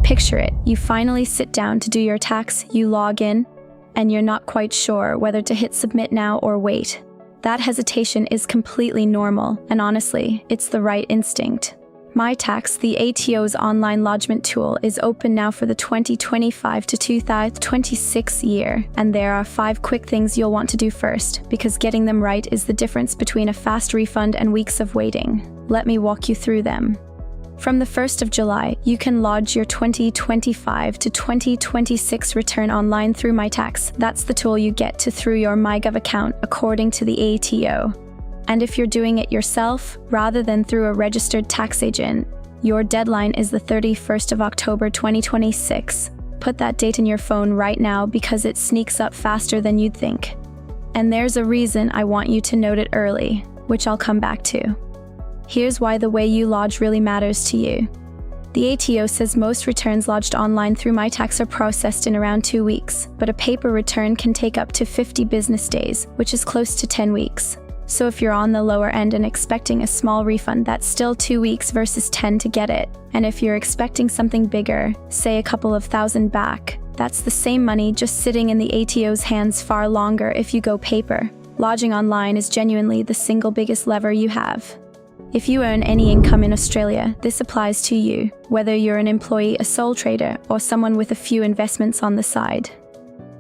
Picture it, you finally sit down to do your tax, you log in, and you're not quite sure whether to hit submit now or wait. That hesitation is completely normal, and honestly, it's the right instinct. myTax, the ATO's online lodgement tool, is open now for the 2025 to 2026 year, and there are 5 quick things you'll want to do first, because getting them right is the difference between a fast refund and weeks of waiting. Let me walk you through them. From the 1st of July, you can lodge your 2025 to 2026 return online through myTax. That's the tool you get to through your MyGov account, according to the ATO. And if you're doing it yourself, rather than through a registered tax agent, your deadline is the 31st of October 2026. Put that date in your phone right now because it sneaks up faster than you'd think. And there's a reason I want you to note it early, which I'll come back to. Here's why the way you lodge really matters to you. The ATO says most returns lodged online through myTax are processed in around 2 weeks, but a paper return can take up to 50 business days, which is close to 10 weeks. So if you're on the lower end and expecting a small refund, that's still 2 weeks versus 10 to get it. And if you're expecting something bigger, say a couple of thousand back, that's the same money just sitting in the ATO's hands far longer if you go paper. Lodging online is genuinely the single biggest lever you have. If you earn any income in Australia, this applies to you, whether you're an employee, a sole trader, or someone with a few investments on the side.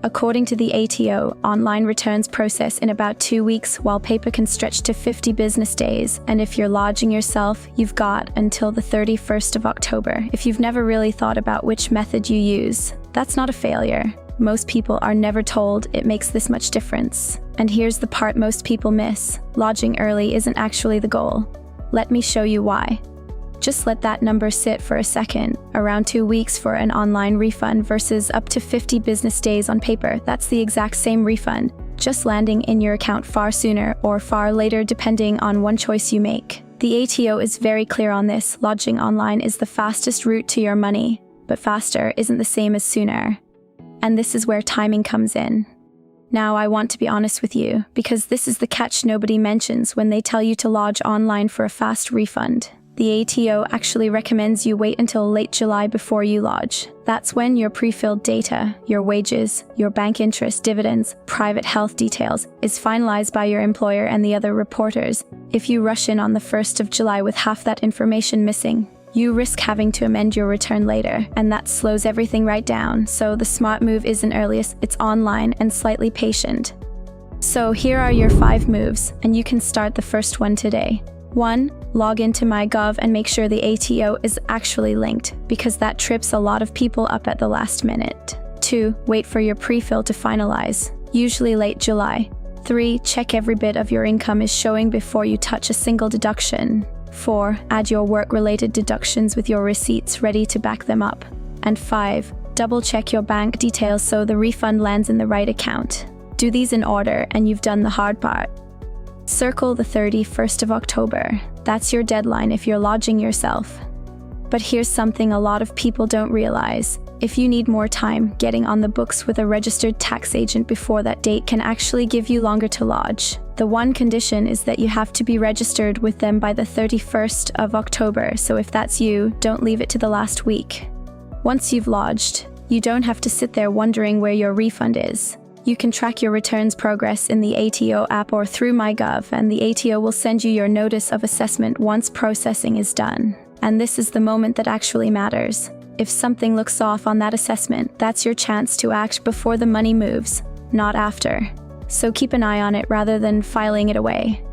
According to the ATO, online returns process in about 2 weeks, while paper can stretch to 50 business days. And if you're lodging yourself, you've got until the 31st of October. If you've never really thought about which method you use, that's not a failure. Most people are never told it makes this much difference. And here's the part most people miss. Lodging early isn't actually the goal. Let me show you why. Just let that number sit for a second. Around 2 weeks for an online refund versus up to 50 business days on paper. That's the exact same refund, just landing in your account far sooner or far later depending on one choice you make. The ATO is very clear on this. Lodging online is the fastest route to your money, but faster isn't the same as sooner. And this is where timing comes in. Now I want to be honest with you, because this is the catch nobody mentions when they tell you to lodge online for a fast refund. The ATO actually recommends you wait until late July before you lodge. That's when your pre-filled data, your wages, your bank interest, dividends, private health details, is finalized by your employer and the other reporters. If you rush in on the 1st of July with half that information missing, you risk having to amend your return later, and that slows everything right down. So the smart move isn't earliest, it's online and slightly patient. So here are your 5 moves, and you can start the first one today. 1. Log into myGov and make sure the ATO is actually linked, because that trips a lot of people up at the last minute. 2. Wait for your pre-fill to finalize, usually late July. 3. Check every bit of your income is showing before you touch a single deduction. 4. Add your work-related deductions with your receipts ready to back them up. And 5. Double-check your bank details so the refund lands in the right account. Do these in order and you've done the hard part. Circle the 31st of October. That's your deadline if you're lodging yourself. But here's something a lot of people don't realize. If you need more time, getting on the books with a registered tax agent before that date can actually give you longer to lodge. The one condition is that you have to be registered with them by the 31st of October, so if that's you, don't leave it to the last week. Once you've lodged, you don't have to sit there wondering where your refund is. You can track your returns progress in the ATO app or through myGov, and the ATO will send you your notice of assessment once processing is done. And this is the moment that actually matters. If something looks off on that assessment, that's your chance to act before the money moves, not after. So keep an eye on it rather than filing it away.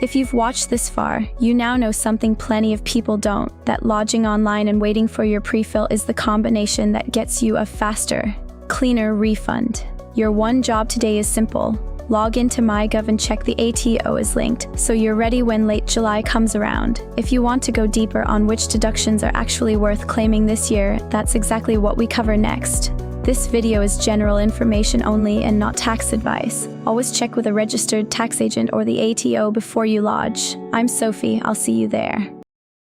If you've watched this far, you now know something plenty of people don't, that lodging online and waiting for your pre-fill is the combination that gets you a faster, cleaner refund. Your one job today is simple. Log into myGov and check the ATO is linked, so you're ready when late July comes around. If you want to go deeper on which deductions are actually worth claiming this year, that's exactly what we cover next. This video is general information only and not tax advice. Always check with a registered tax agent or the ATO before you lodge. I'm Sophie, I'll see you there.